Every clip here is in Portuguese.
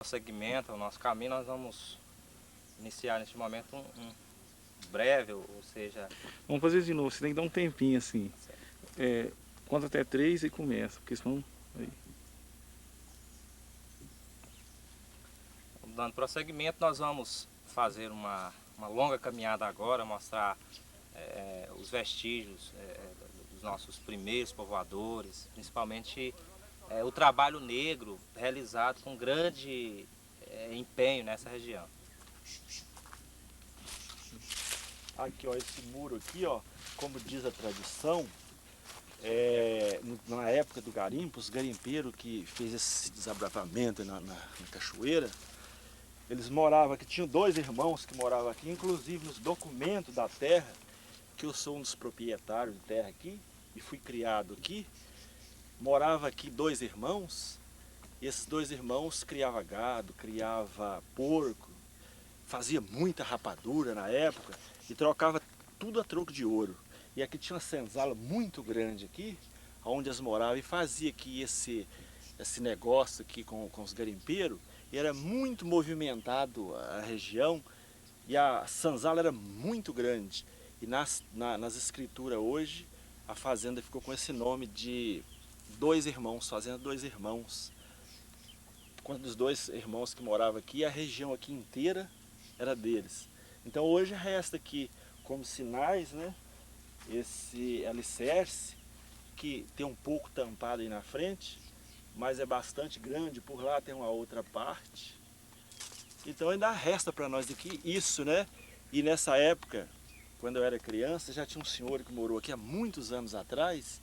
Segmento, o nosso caminho, nós vamos iniciar neste momento um breve, ou seja... Vamos fazer de novo, você tem que dar um tempinho assim. Conta até 3 e começa, porque senão... Aí. Dando prosseguimento, nós vamos fazer uma longa caminhada agora, mostrar os vestígios dos nossos primeiros povoadores, principalmente o trabalho negro realizado com grande empenho nessa região. Aqui, ó, esse muro aqui, ó, como diz a tradição, na época do garimpo, os garimpeiros que fez esse desabravamento na cachoeira, eles moravam aqui, tinham 2 irmãos que moravam aqui, inclusive nos documentos da terra, que eu sou um dos proprietários de terra aqui, e fui criado aqui, morava aqui 2 irmãos, e esses 2 irmãos criavam gado, criava porco, fazia muita rapadura na época, e trocava tudo a troco de ouro. E aqui tinha uma senzala muito grande aqui, onde eles moravam, e fazia aqui esse negócio aqui com os garimpeiros, e era muito movimentado a região, e a senzala era muito grande. E nas escrituras hoje, a fazenda ficou com esse nome de 2 irmãos, fazenda 2 irmãos. Quando os 2 irmãos que moravam aqui, a região aqui inteira era deles. Então hoje resta aqui como sinais, né, esse alicerce que tem um pouco tampado aí na frente, mas é bastante grande, por lá tem uma outra parte. Então ainda resta para nós aqui isso, né? E nessa época, quando eu era criança, já tinha um senhor que morou aqui há muitos anos atrás,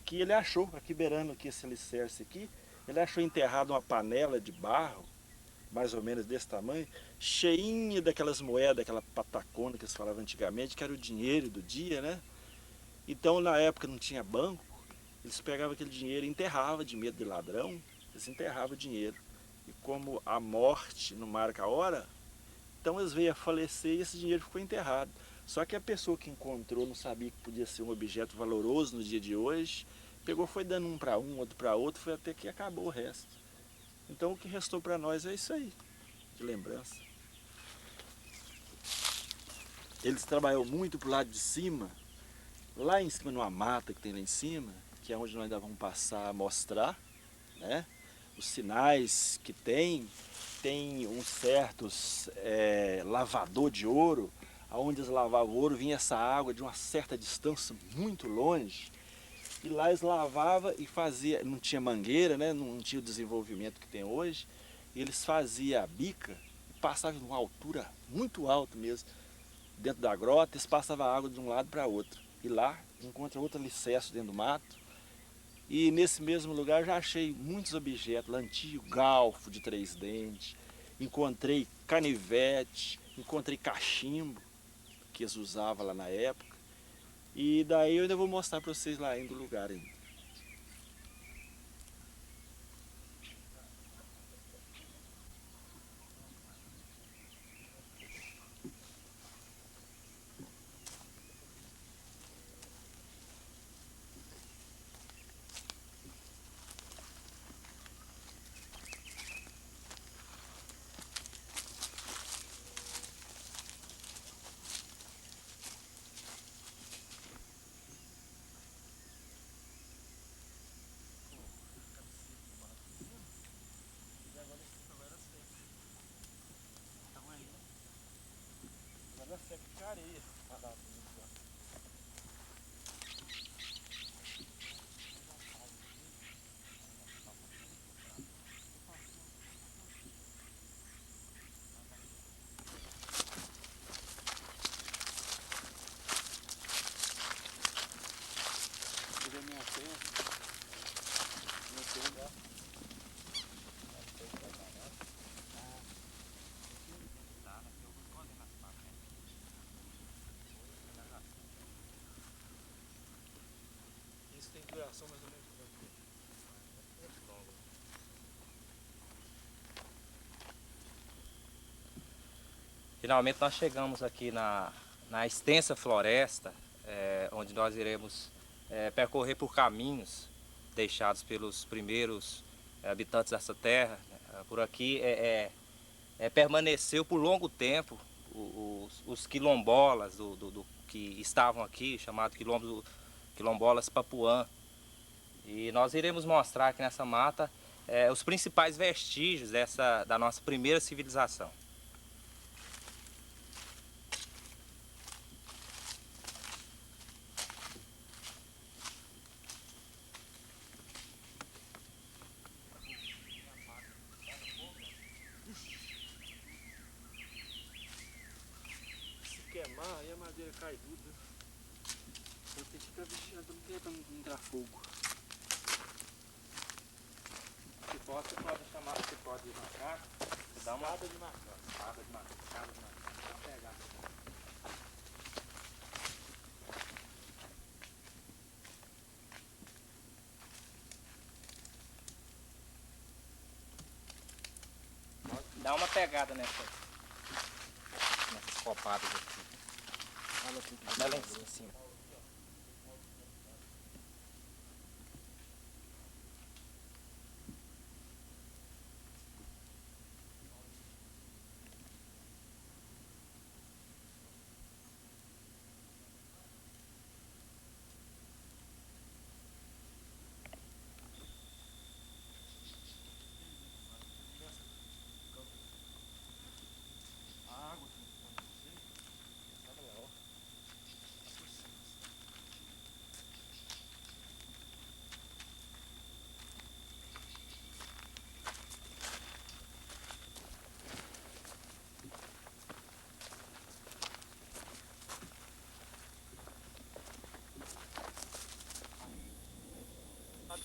que ele achou, aqui beirando aqui esse alicerce aqui, ele achou enterrado uma panela de barro, mais ou menos desse tamanho, cheinha daquelas moedas, aquela patacona que eles falavam antigamente, que era o dinheiro do dia, né? Então na época não tinha banco, eles pegavam aquele dinheiro e enterravam de medo de ladrão, eles enterravam o dinheiro. E como a morte não marca a hora, então eles veio a falecer e esse dinheiro ficou enterrado. Só que a pessoa que encontrou não sabia que podia ser um objeto valoroso no dia de hoje, pegou, foi dando um para um, outro para outro, foi até que acabou o resto. Então o que restou para nós é isso aí, de lembrança. Eles trabalhou muito pro lado de cima, lá em cima numa mata que tem lá em cima, que é onde nós ainda vamos passar a mostrar, né? Os sinais que tem uns certos lavador de ouro, aonde eles lavavam ouro, vinha essa água de uma certa distância muito longe, e lá eles lavavam e fazia, não tinha mangueira, né? Não tinha o desenvolvimento que tem hoje, e eles faziam a bica e passavam em uma altura muito alta mesmo, dentro da grota, eles passavam a água de um lado para outro, e lá encontra outro alicerce dentro do mato. E nesse mesmo lugar já achei muitos objetos, antigo galfo de 3 dentes, encontrei canivete, encontrei cachimbo, que eles usavam lá na época. E daí eu ainda vou mostrar para vocês lá ainda o lugar ainda. Isso tem duração mais ou menos de quanto tempo? Finalmente nós chegamos aqui na extensa floresta, onde nós iremos percorrer por caminhos deixados pelos primeiros habitantes dessa terra, por aqui permaneceu por longo tempo os quilombolas que estavam aqui, chamados quilombolas Papuã. E nós iremos mostrar aqui nessa mata os principais vestígios da nossa primeira civilização. Queimar, aí a madeira cai tudo. Eu tenho que ficar vigiando para não entrar fogo. Você pode chamar, você pode ir macaco, você dá uma Escada de macaco. escada de macaco, pra pegar. Dá uma pegada nessas copadas aqui. Vai lá em cima.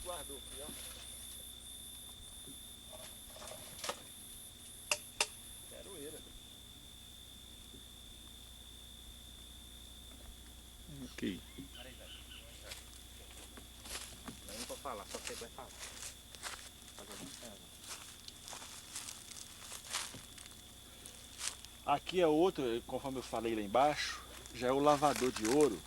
Guardou aqui, ó. Caroeira. Ok. Peraí, velho. Não vou falar, só você vai falar. Aqui é outro, conforme eu falei lá embaixo, já é o lavador de ouro,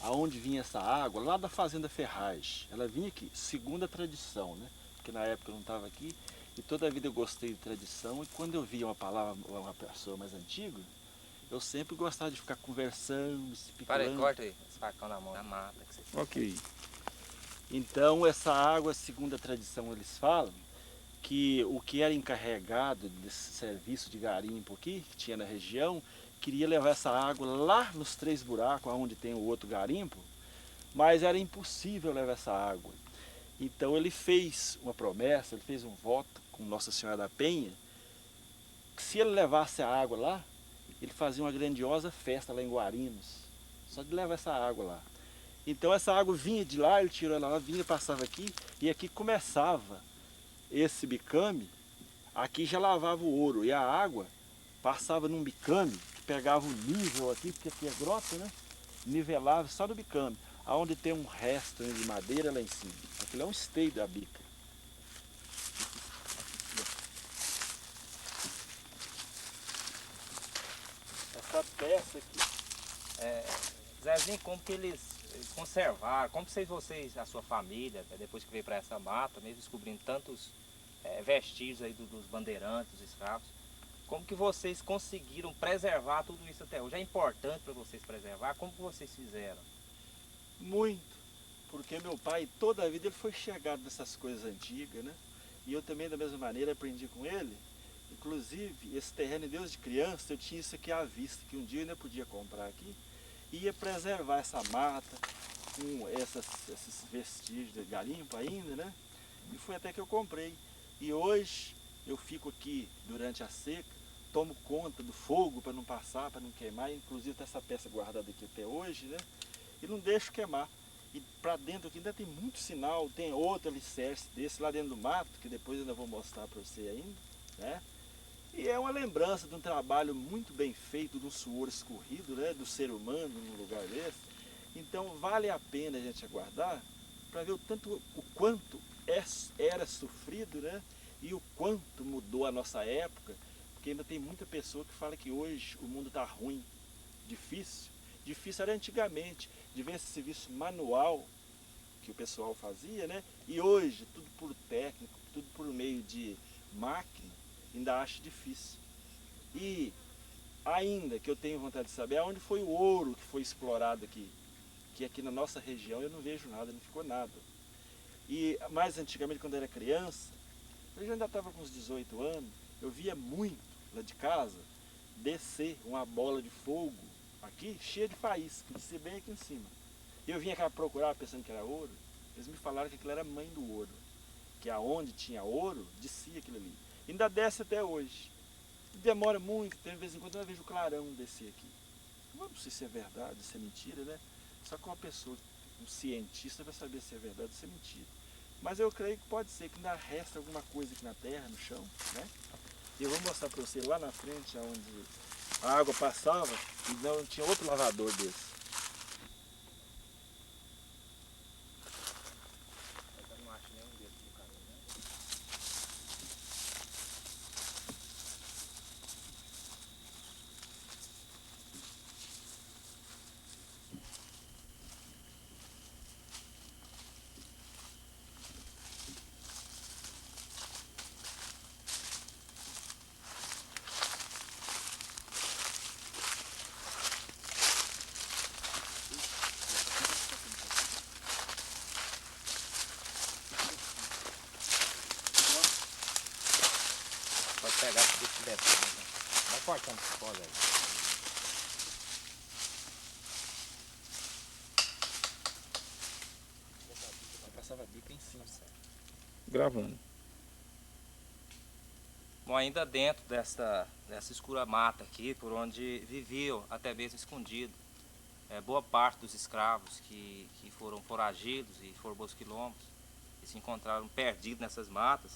aonde vinha essa água, lá da fazenda Ferraz. Ela vinha aqui, segundo a tradição, né? Porque na época eu não estava aqui, e toda a vida eu gostei de tradição, e quando eu via uma palavra, uma pessoa mais antiga, eu sempre gostava de ficar conversando, Para aí, especulando. corta aí, esse facão na mão, na mata. Que você... Ok. Então essa água, segundo a tradição, eles falam que o que era encarregado desse serviço de garimpo aqui, que tinha na região, queria levar essa água lá nos Três Buracos, onde tem o outro garimpo, mas era impossível levar essa água. Então ele fez uma promessa, ele fez um voto com Nossa Senhora da Penha, que se ele levasse a água lá, ele fazia uma grandiosa festa lá em Guarinos, só de levar essa água lá. Então essa água vinha de lá, ele tirou ela lá, vinha, passava aqui, e aqui começava esse bicame. Aqui já lavava o ouro, e a água passava num bicame, que pegava o nível aqui, porque aqui é grota, né? Nivelava só no bicame, aonde tem um resto de madeira lá em cima. Aquilo é um esteio da bica. Essa peça aqui. Zezinho, como que eles conservaram, como vocês, a sua família, depois que veio para essa mata, mesmo descobrindo tantos vestígios aí dos bandeirantes, dos escravos, como que vocês conseguiram preservar tudo isso até hoje? É importante para vocês preservar? Como que vocês fizeram? Muito, porque meu pai toda a vida ele foi chegado nessas coisas antigas, né? E eu também da mesma maneira aprendi com ele. Inclusive, esse terreno desde criança eu tinha isso aqui à vista, que um dia eu ainda podia comprar aqui. Ia preservar essa mata com esses vestígios de garimpo ainda, né? E foi até que eu comprei. E hoje eu fico aqui durante a seca, tomo conta do fogo para não passar, para não queimar. Inclusive tem essa peça guardada aqui até hoje, né? E não deixo queimar. E para dentro aqui ainda tem muito sinal, tem outro alicerce desse lá dentro do mato, que depois eu ainda vou mostrar para você ainda, né? E é uma lembrança de um trabalho muito bem feito, de um suor escorrido, né, do ser humano num lugar desse. Então vale a pena a gente aguardar para ver o quanto era sofrido, né, e o quanto mudou a nossa época, porque ainda tem muita pessoa que fala que hoje o mundo está ruim, difícil. Difícil era antigamente, de ver esse serviço manual que o pessoal fazia, né, e hoje tudo por técnico, tudo por meio de máquina. ainda acho difícil. E ainda que eu tenho vontade de saber aonde foi o ouro que foi explorado aqui. Que aqui na nossa região eu não vejo nada, não ficou nada. E mais antigamente, quando eu era criança, eu já ainda estava com uns 18 anos, eu via muito lá de casa descer uma bola de fogo aqui, cheia de faísca, descia bem aqui em cima. E eu vinha cá procurar pensando que era ouro, eles me falaram que aquilo era a mãe do ouro. Que aonde tinha ouro, descia aquilo ali. Ainda desce até hoje. Demora muito, de vez em quando eu vejo o clarão descer aqui. Não sei se é verdade, se é mentira, né? Só que uma pessoa, um cientista, vai saber se é verdade ou se é mentira. Mas eu creio que pode ser que ainda resta alguma coisa aqui na terra, no chão, né? E eu vou mostrar para você lá na frente, onde a água passava, e não tinha outro lavador desse. Eu não acho nenhum dedo no caminho, né? Pode pegar se deixa descer, né? Vai cortando esse pó aí. Eu passava a bica em cima, certo? Gravando. Bom, ainda dentro dessa escura mata aqui, por onde viviam, até mesmo escondido, boa parte dos escravos que foram foragidos e foram para os quilombos, e se encontraram perdidos nessas matas.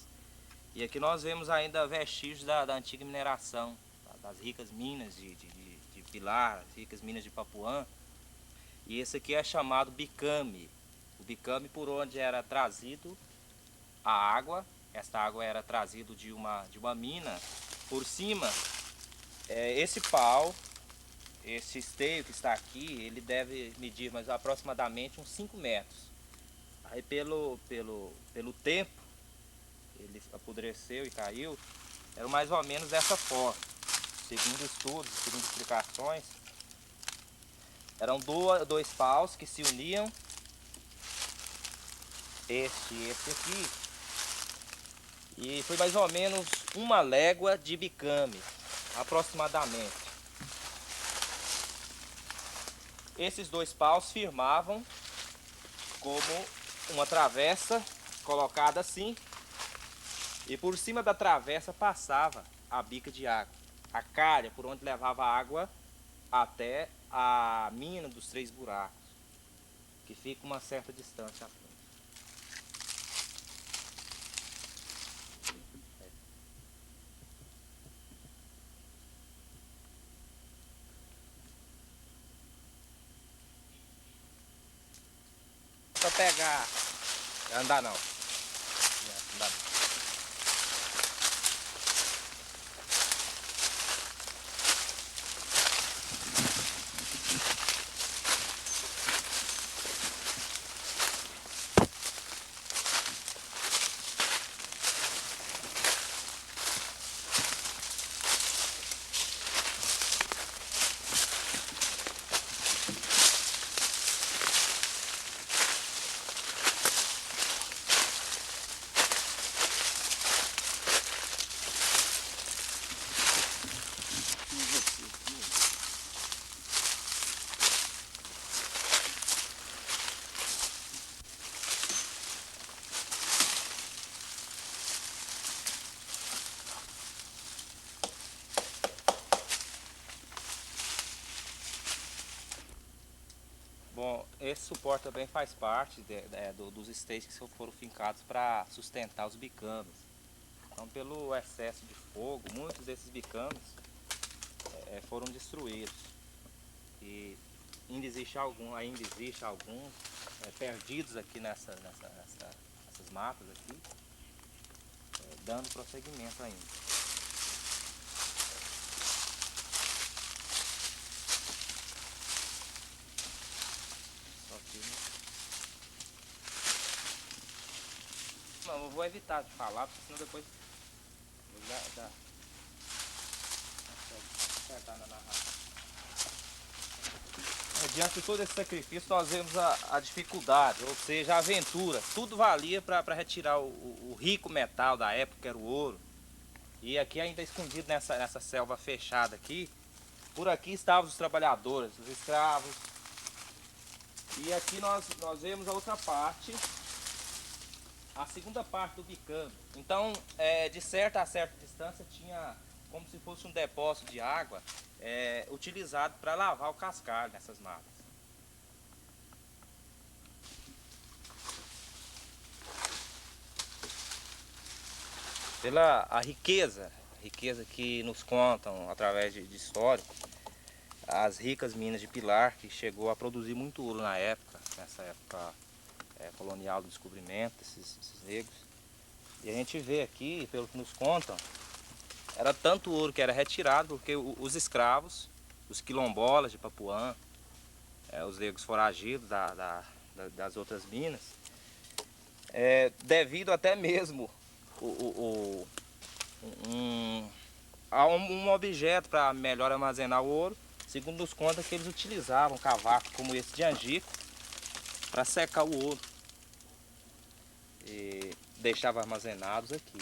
E aqui nós vemos ainda vestígios da antiga mineração, das ricas minas de Pilar, as ricas minas de Papuã. E esse aqui é chamado bicame. O bicame por onde era trazido a água. Esta água era trazida de uma mina. Por cima, esse pau, esse esteio que está aqui, ele deve medir mais aproximadamente uns 5 metros. Aí pelo tempo, ele apodreceu e caiu, era mais ou menos dessa forma. Segundo estudos, segundo explicações, eram dois paus que se uniam, este e este aqui, e foi mais ou menos 1 légua de bicame, aproximadamente. Esses dois paus firmavam como uma travessa colocada assim, e por cima da travessa passava a bica de água, a calha por onde levava a água até a mina dos 3 buracos, que fica uma certa distância à frente. Só pegar. Andar não. Andar não. Bom, esse suporte também faz parte dos esteios que foram fincados para sustentar os bicames. Então, pelo excesso de fogo, muitos desses bicames foram destruídos. E ainda existe alguns perdidos aqui nessas matas aqui, dando prosseguimento ainda. Não, eu vou evitar de falar, porque senão depois dá na narração. Diante de todo esse sacrifício, nós vemos a dificuldade, ou seja, a aventura. Tudo valia para retirar o rico metal da época, que era o ouro. E aqui ainda escondido nessa selva fechada aqui, por aqui estavam os trabalhadores, os escravos. E aqui nós vemos a outra parte, a segunda parte do bicame. Então, de certa a certa distância, tinha como se fosse um depósito de água utilizado para lavar o cascalho nessas matas. Pela a riqueza que nos contam através de história, as ricas minas de Pilar, que chegou a produzir muito ouro na época, nessa época colonial do descobrimento, esses negros. E a gente vê aqui, pelo que nos contam, era tanto ouro que era retirado porque os escravos, os quilombolas de Papuã, os negros foragidos das outras minas, devido até mesmo a um objeto para melhor armazenar o ouro, segundo nos conta que eles utilizavam cavaco como esse de angico para secar o ouro e deixavam armazenados aqui.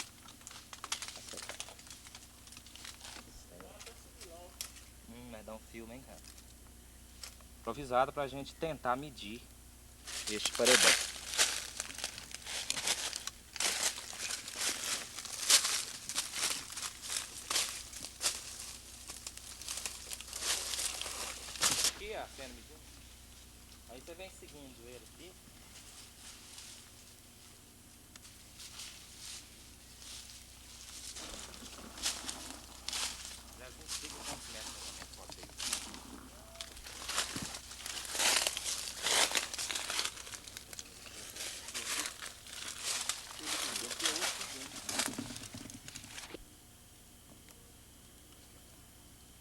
Mas dá um filme, hein, cara? Improvisado para a gente tentar medir este paredão. Aqui a cena mediu. Aí você vem seguindo ele aqui.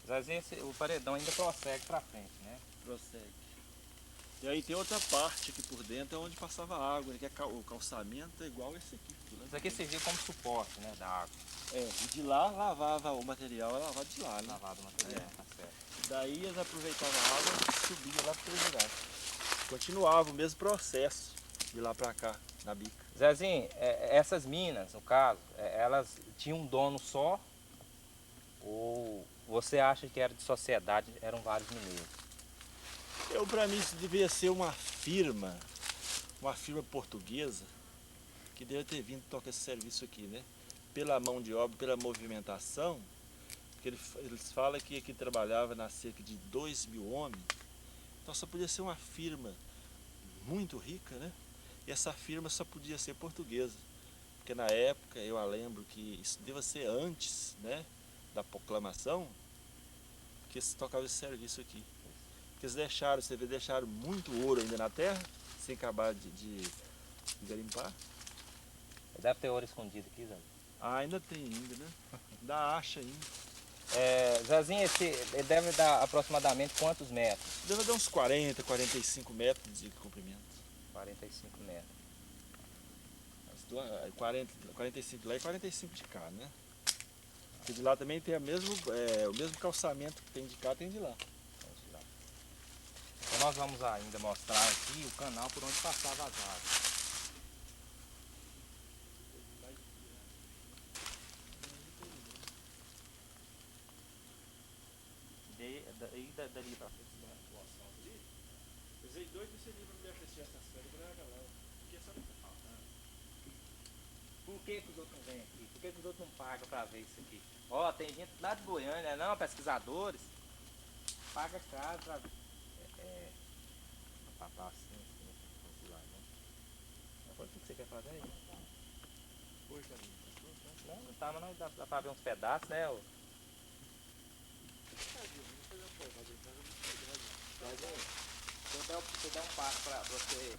Zezinho, o paredão ainda prossegue para frente, né? Prossegue. E aí tem outra parte aqui por dentro, é onde passava água, né? Que o calçamento é igual esse aqui. Né? Isso aqui servia como suporte, né, da água. E de lá lavava o material, era lavado de lá, né? Lavado o material, tá certo. Daí eles aproveitavam a água e subiam lá para o lugar. Continuava o mesmo processo de lá para cá, na bica. Zezinho, essas minas, no caso, elas tinham um dono só? Ou você acha que era de sociedade, eram vários mineiros? Para mim, isso devia ser uma firma portuguesa, que deve ter vindo tocar esse serviço aqui, né? Pela mão de obra, pela movimentação, porque eles falam que aqui trabalhava na cerca de 2.000 homens, então só podia ser uma firma muito rica, né? E essa firma só podia ser portuguesa, porque na época, eu lembro que isso deve ser antes, né, da proclamação, que eles tocavam esse serviço aqui. Porque eles deixaram muito ouro ainda na terra, sem acabar de garimpar. Deve ter ouro escondido aqui, Zé. Ainda tem ainda, né? Ainda acha ainda. Zezinho, ele deve dar aproximadamente quantos metros? Deve dar uns 40, 45 metros de comprimento. 45 metros. 45 de lá e 45 de cá, né? Porque de lá também tem o mesmo calçamento que tem de cá, tem de lá. Então nós vamos ainda mostrar aqui o canal por onde passava as águas. E dali pra frente, o asfalto ali. Eu sei doido que seria pra me assistir essas férias pra galera. Porque só não tá faltando. Por que os outros não vêm aqui? Por que os outros não pagam pra ver isso aqui? Ó, tem gente lá de Goiânia, não, pesquisadores. Paga caro pra papar assim, lá, né? Agora o que você quer fazer aí? Poxa, Não tá, mas não dá pra ver uns pedaços, né? Deixa eu dar um passo pra você